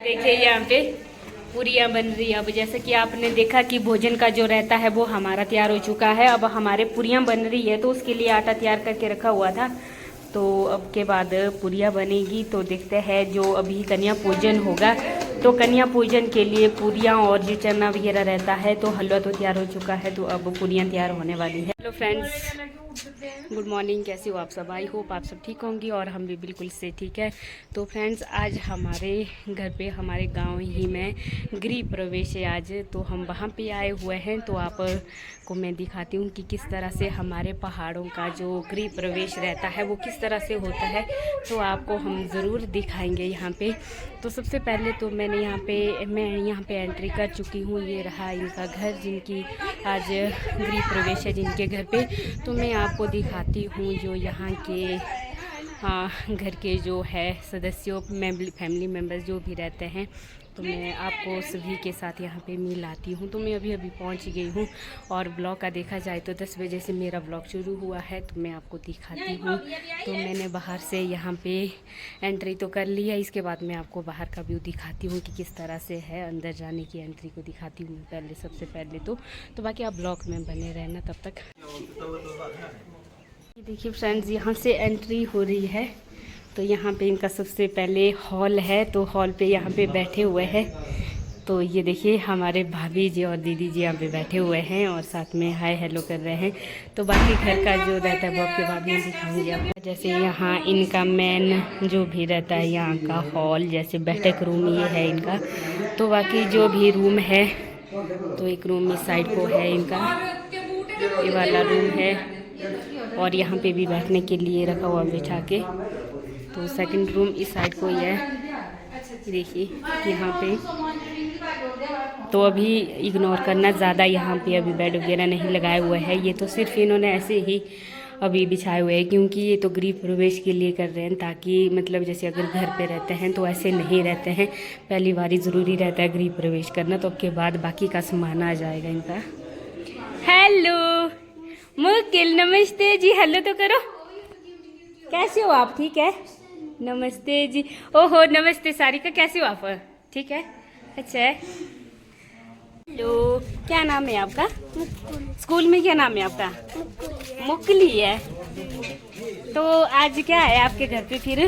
देखिए यहाँ पे पूरियाँ बन रही है। अब जैसे कि आपने देखा कि भोजन का जो रहता है वो हमारा तैयार हो चुका है। अब हमारे पूरियाँ बन रही है तो उसके लिए आटा तैयार करके रखा हुआ था। तो अब के बाद पूरियाँ बनेगी तो देखते हैं। जो अभी कन्या पूजन होगा तो कन्या पूजन के लिए पूरियाँ और जो चना वगैरह रहता है तो हलवा तो तैयार हो चुका है। तो अब पूरियाँ तैयार होने वाली है। Hello friends, good morning. कैसी हो आप सब? आई होप आप सब ठीक होंगी और हम भी बिल्कुल से ठीक है। तो फ्रेंड्स, आज हमारे घर पे हमारे गांव ही में गृह प्रवेश है आज, तो हम वहां पे आए हुए हैं। तो आप को मैं दिखाती हूँ कि किस तरह से हमारे पहाड़ों का जो गृह प्रवेश रहता है वो किस तरह से होता है। तो आपको हम ज़रूर दिखाएंगे यहाँ पे। तो सबसे पहले तो मैं यहाँ पे एंट्री कर चुकी हूँ। ये रहा इनका घर, जिनकी आज गृह प्रवेश है जिनके घर पे। तो मैं आपको दिखाती हूँ जो यहाँ के घर के जो है सदस्यों फैमिली मेम्बर्स जो भी रहते हैं। तो मैं आपको सभी के साथ यहाँ पे मिलाती हूँ। तो मैं अभी पहुँच गई हूँ और ब्लॉग का देखा जाए तो 10 बजे से मेरा ब्लॉग शुरू हुआ है। तो मैं आपको दिखाती हूँ। तो मैंने बाहर से यहाँ पे एंट्री तो कर ली है। इसके बाद मैं आपको बाहर का व्यू दिखाती हूँ कि किस तरह से है। अंदर जाने की एंट्री को दिखाती हूँ पहले, सबसे पहले तो बाकी आप ब्लॉग में बने रहना तब तक। देखिए फ्रेंड्स, यहाँ से एंट्री हो रही है। तो यहाँ पे इनका सबसे पहले हॉल है। तो हॉल पे यहाँ पे बैठे हुए हैं। तो ये देखिए हमारे भाभी जी और दीदी जी यहाँ पे बैठे हुए हैं और साथ में हाय हेलो कर रहे हैं। तो बाकी घर का जो रहता है वो आपके बाद में दिखाऊंगी आपको। जैसे यहाँ इनका मेन जो भी रहता है यहाँ का हॉल, जैसे बैठक रूम ये है इनका। तो बाकी जो भी रूम है, तो एक रूम इस साइड को है इनका, ये वाला रूम है। और यहाँ पे भी बैठने के लिए रखा हुआ बिठा के। तो सेकंड रूम इस साइड को ही है। देखिए यहाँ पे तो अभी इग्नोर करना, ज़्यादा यहाँ पे अभी बेड वगैरह नहीं लगाए हुए हैं। ये तो सिर्फ इन्होंने ऐसे ही अभी बिछाए हुए हैं, क्योंकि ये तो गृह प्रवेश के लिए कर रहे हैं। ताकि मतलब जैसे अगर घर पे रहते हैं तो ऐसे नहीं रहते हैं, पहली बार ज़रूरी रहता है गृह प्रवेश करना। तो उसके बाद बाकी का सामान आ जाएगा इनका। हेलो मुकिल, नमस्ते जी। हेलो तो करो। कैसे हो आप? ठीक है, नमस्ते जी। ओहो नमस्ते सारिका, कैसे हो आप? ठीक है, अच्छा है। हेलो, क्या नाम है आपका? स्कूल में क्या नाम है आपका? मुकली है। तो आज क्या है आपके घर पे फिर?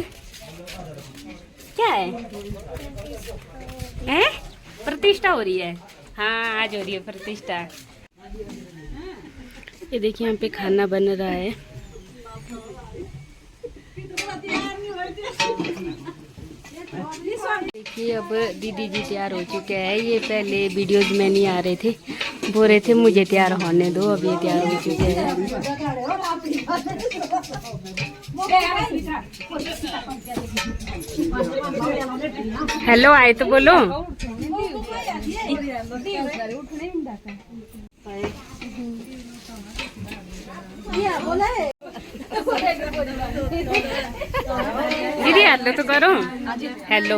क्या है? हैं? प्रतिष्ठा हो रही है। हाँ, आज हो रही है प्रतिष्ठा। ये देखिए यहाँ पे खाना बन रहा है। देखिए अब दीदी जी तैयार हो चुके हैं। ये पहले वीडियोज में नहीं आ रहे थे, बोल रहे थे मुझे तैयार होने दो। अब ये तैयार हो चुके हैं। हेलो आए तो बोलो। दीदी हेलो तो करो। हेलो,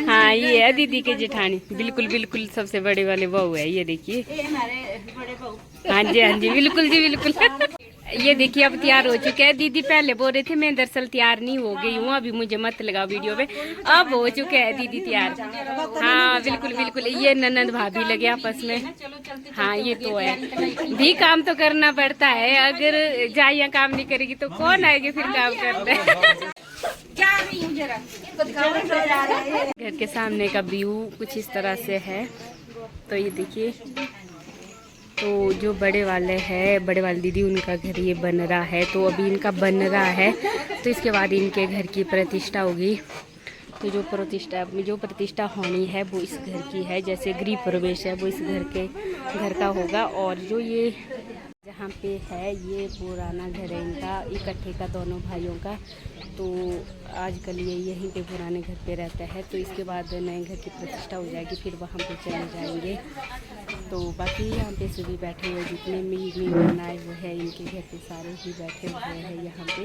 हाँ ये है दीदी के जेठानी, बिल्कुल बिल्कुल सबसे बड़े वाले बहू है। ये देखिए, हाँ जी हाँ जी, बिल्कुल जी बिल्कुल। ये देखिए अब तैयार हो चुके हैं। दीदी पहले बोल रहे थे मैं दरअसल तैयार नहीं हो गई हूँ, अभी मुझे मत लगाओ वीडियो पे। अब हो चुके हैं दीदी तैयार। हाँ बिल्कुल बिल्कुल, ये ननद भाभी लगे आपस में। हाँ ये तो है, भी काम तो करना पड़ता है। अगर जाइया काम नहीं करेगी तो कौन आएगी फिर काम करने। घर के सामने का व्यू कुछ इस तरह से है। तो ये देखिए, तो जो बड़े वाले दीदी, उनका घर ये बन रहा है। तो अभी इनका बन रहा है, तो इसके बाद इनके घर की प्रतिष्ठा होगी। तो जो प्रतिष्ठा होनी है वो इस घर की है। जैसे गृह प्रवेश है वो इस घर का होगा। और जो ये जहाँ पे है ये पुराना घर है इनका, इकट्ठे का दोनों भाइयों का। तो आजकल ये यहीं पे पुराने घर पे रहता है। तो इसके बाद नए घर की प्रतिष्ठा हो जाएगी, फिर वहाँ पे चले जाएंगे। तो बाकी यहाँ पे सभी बैठे हुए, जितने मेहमान आए हुए हैं इनके घर पे सारे ही बैठे हुए हैं यहाँ पे।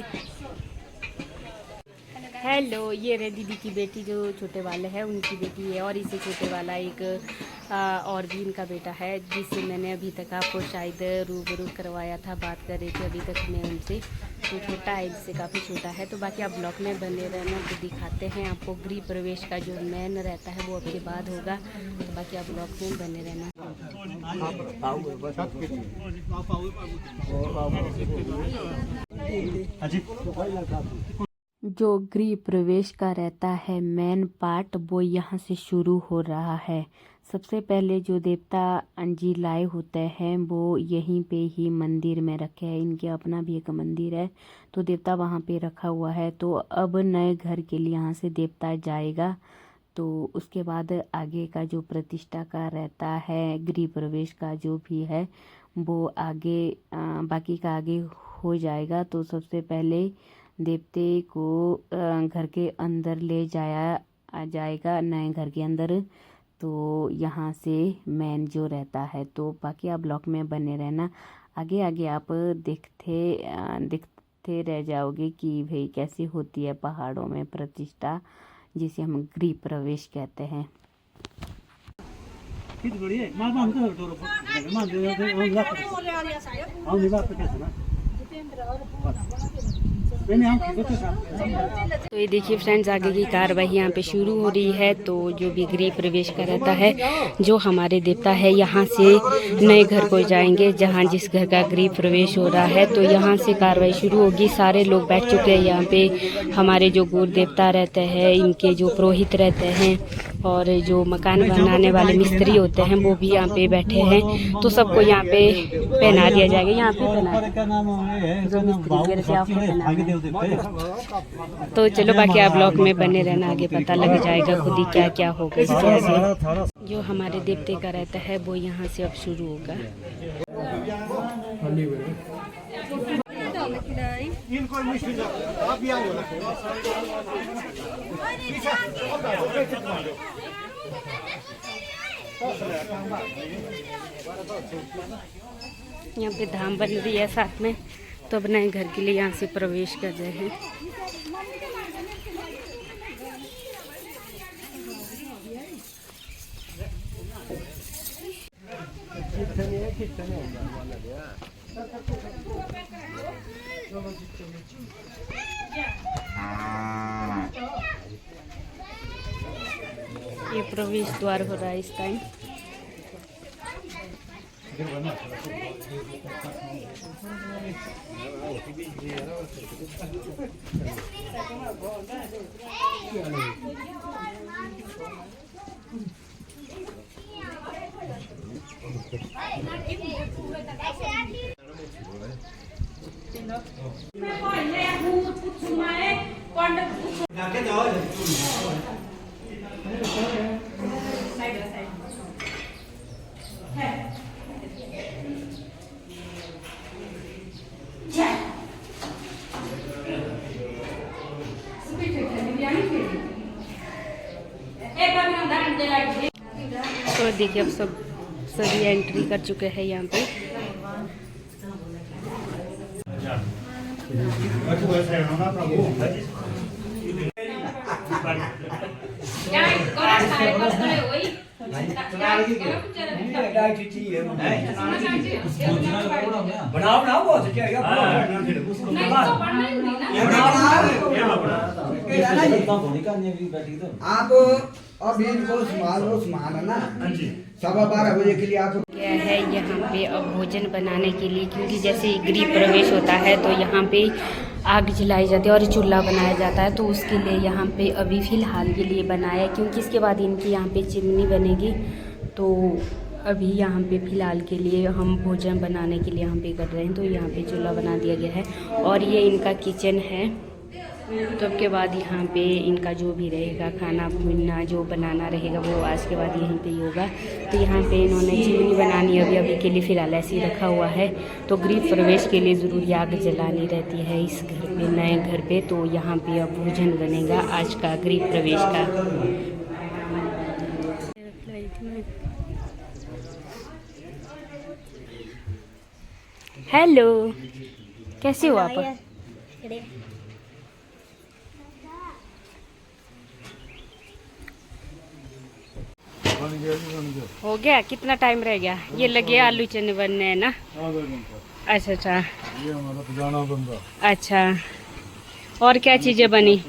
हेलो, ये रे दीदी की बेटी, जो छोटे वाले हैं उनकी बेटी है। और इससे छोटे वाला एक और भी इनका बेटा है, जिससे मैंने अभी तक आपको शायद रूबरू करवाया था, बात कर रही थी अभी तक मैं उनसे। तो छोटा है, इससे काफ़ी छोटा है। तो बाकी आप ब्लॉग में बने रहना, तो दिखाते हैं आपको गृह प्रवेश का जो मेन रहता है वो आपके बाद होगा। तो बाकी आप ब्लॉग में बने रहना। जो गृह प्रवेश का रहता है मेन पार्ट, वो यहाँ से शुरू हो रहा है। सबसे पहले जो देवता अंजी लाए होते हैं वो यहीं पे ही मंदिर में रखे हैं। इनके अपना भी एक मंदिर है, तो देवता वहाँ पे रखा हुआ है। तो अब नए घर के लिए यहाँ से देवता जाएगा, तो उसके बाद आगे का जो प्रतिष्ठा का रहता है, गृह प्रवेश का जो भी है वो आगे बाकी का आगे हो जाएगा। तो सबसे पहले देवते को घर के अंदर ले जाएगा, नए घर के अंदर। तो यहाँ से मेन जो रहता है, तो बाकी आप ब्लॉग में बने रहना। आगे आगे आप देखते रह जाओगे कि भाई कैसी होती है पहाड़ों में प्रतिष्ठा, जिसे हम गृह प्रवेश कहते हैं। तो ये देखिए फ्रेंड्स, आगे की कार्रवाई यहाँ पे शुरू हो रही है। तो जो भी गृह प्रवेश का रहता है, जो हमारे देवता है यहाँ से नए घर को जाएंगे, जहाँ जिस घर का गृह प्रवेश हो रहा है। तो यहाँ से कार्रवाई शुरू होगी। सारे लोग बैठ चुके हैं यहाँ पे। हमारे जो गुरु देवता रहते हैं, इनके जो पुरोहित रहते हैं, और जो मकान बनाने वाले मिस्त्री होते हैं वो भी यहाँ पे बैठे हैं। तो सबको यहाँ पे पहना दिया जाएगा। यहाँ पे तो चलो बाकी आप ब्लॉग में बने रहना, आगे पता लग जाएगा खुद ही क्या क्या होगा। जो हमारे देवते का रहता है वो यहाँ से अब शुरू होगा। यहाँ पे धाम बन रही है साथ में, तो अब नए घर के लिए यहाँ से प्रवेश कर रहे हैं। ये प्रवेश द्वार हो रहा है इस टाइम। तो देखिए अब सभी एंट्री कर चुके हैं यहाँ पे। आप अब इनको संभालो ना, 12:15 बजे के लिए आप क्या है यहाँ पे अब भोजन बनाने के लिए, क्योंकि जैसे गृह प्रवेश होता है तो यहाँ पे आग जलाई जाती है और चूल्हा बनाया जाता है। तो उसके लिए यहाँ पे अभी फ़िलहाल के लिए बनाया, क्योंकि इसके बाद इनकी यहाँ पे चिमनी बनेगी। तो अभी यहाँ पे फ़िलहाल के लिए हम भोजन बनाने के लिए यहाँ पे कर रहे हैं। तो यहाँ पे चूल्हा बना दिया गया है और ये इनका किचन है। तो अब के बाद यहाँ पे इनका जो भी रहेगा खाना पीना जो बनाना रहेगा वो आज के बाद यहीं पे ही होगा। तो यहाँ पे इन्होंने चिमनी बनानी अभी के लिए फ़िलहाल ऐसे ही रखा हुआ है। तो गृह प्रवेश के लिए ज़रूर आग जलानी रहती है इस घर पे, नए घर पे। तो यहाँ पे अब भोजन बनेगा आज का गृह प्रवेश का। हेलो, कैसे हो आप? हो गया? कितना टाइम रह गया? ये लगे आलू चने बनने हैं ना? अच्छा अच्छा। ये हमारा पुराना बंदा। अच्छा, और क्या चीज़ें बनी?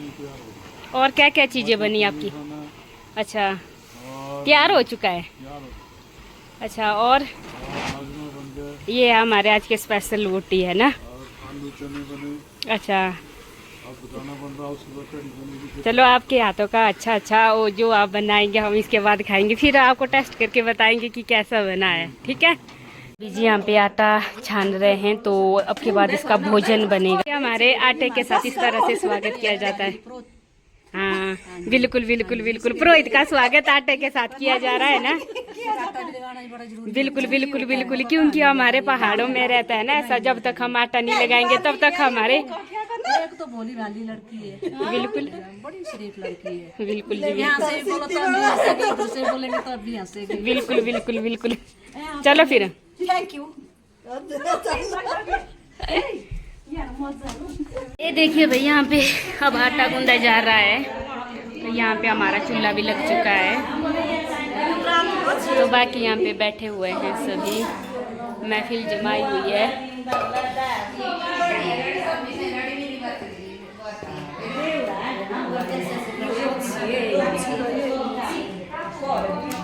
और क्या क्या चीज़ें बनी आपकी? अच्छा, तैयार हो चुका है। अच्छा, और ये हमारे आज के स्पेशल रोटी है ना? आलू चने बने। अच्छा, अब पुराना बंदा उसके बाद कड़ी बनेगी। चलो आपके हाथों का अच्छा वो जो आप बनाएंगे हम इसके बाद खाएंगे, फिर आपको टेस्ट करके बताएंगे कि कैसा बना है। ठीक है बीजी, यहाँ पे आटा छान रहे हैं तो अब के बाद इसका भोजन बनेगा। हमारे आटे के साथ इस तरह से स्वागत किया जाता है। हाँ बिल्कुल बिल्कुल बिल्कुल, पुरोहित का स्वागत आटे के साथ किया जा रहा है ना। बिल्कुल बिल्कुल बिल्कुल, क्योंकि हमारे पहाड़ों में रहता है ना ऐसा, जब तक हम आटा नहीं लगाएंगे तब तक हमारे। एक तो भोली भाली लड़की है, बिल्कुल बड़ी शरीफ लड़की है। बिल्कुल यहाँ से बोलो तो भी हंसेगी, उधर से बोलेंगे तो भी हंसेगी। बिल्कुल बिल्कुल बिल्कुल। चलो फिर, थैंक यू। ये देखिए भाई, यहाँ पे अब आटा गूंदा जा रहा है। तो यहाँ पे हमारा चूल्हा भी लग चुका है। तो बाकी यहाँ पे बैठे हुए हैं सभी, महफिल जमाई हुई है।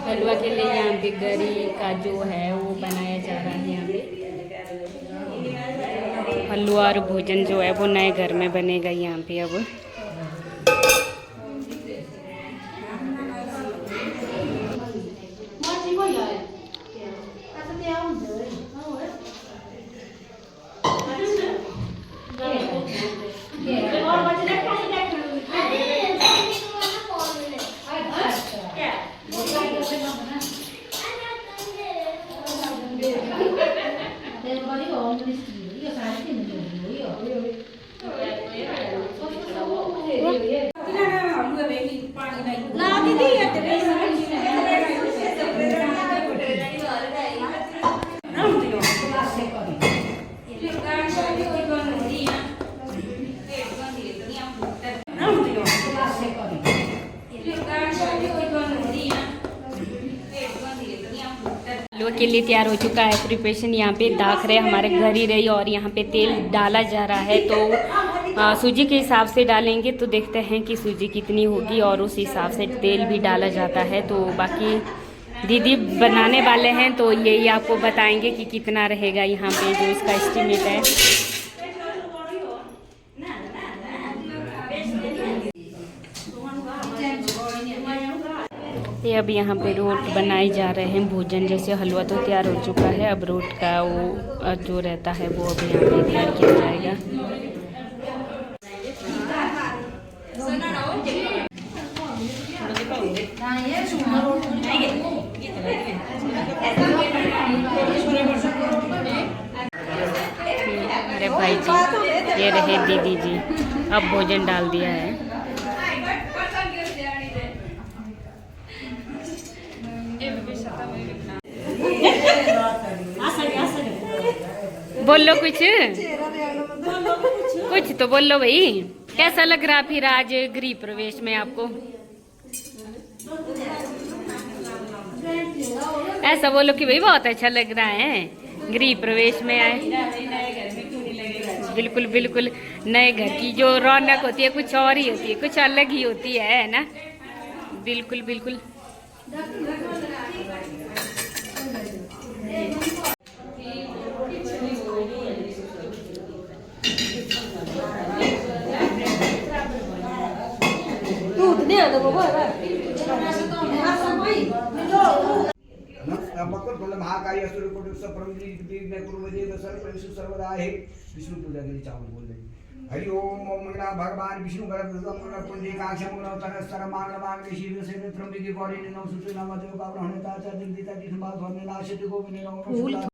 हलवा के लिए यहाँ पे गरी का जो है वो बनाया जा रहा है। यहाँ पे हलवा और भोजन जो है वो नए घर में बनेगा यहाँ पे अब। हलवा के लिए तैयार हो चुका है प्रिपरेशन। यहाँ पे दाख रहे हमारे घर ही रही और यहाँ पे तेल डाला जा रहा है। तो सूजी के हिसाब से डालेंगे तो देखते हैं कि सूजी कितनी होगी और उस हिसाब से तेल भी डाला जाता है। तो बाकी दीदी बनाने वाले हैं तो यही आपको बताएंगे कि कितना रहेगा यहाँ पे जो इसका एस्टिमेट है। ये अब यहाँ पे रोट बनाए जा रहे हैं भोजन जैसे। हलवा तो तैयार हो चुका है, अब रोट का वो जो रहता है वो अभी यहाँ पे तैयार किया जाएगा। अरे भाई जी, ये रहे दीदी जी, अब भोजन डाल दिया है। बोलो कुछ, कुछ तो बोलो भाई, कैसा लग रहा फिर आज गृह प्रवेश में आपको? ऐसा बोलो कि भाई बहुत अच्छा लग रहा है, गृह प्रवेश में आए। बिल्कुल बिल्कुल, नए घर की जो रौनक होती है कुछ और ही होती है, कुछ अलग ही होती है ना। बिल्कुल बिल्कुल। महाकाली सर्वदा है विष्णु पूजा के लिए चावल बोल रहे। हरि ओम ओम मंगला भगवान विष्णु पुंडरीकाक्षं नवतरस्तर मांगल्ये शिवे से नेत्रं विधि गौरी नमः सुते नमः देव बाब्रह्मणता च दिव्यता दिखमा ध्वनि नाशित गोविंद नमः।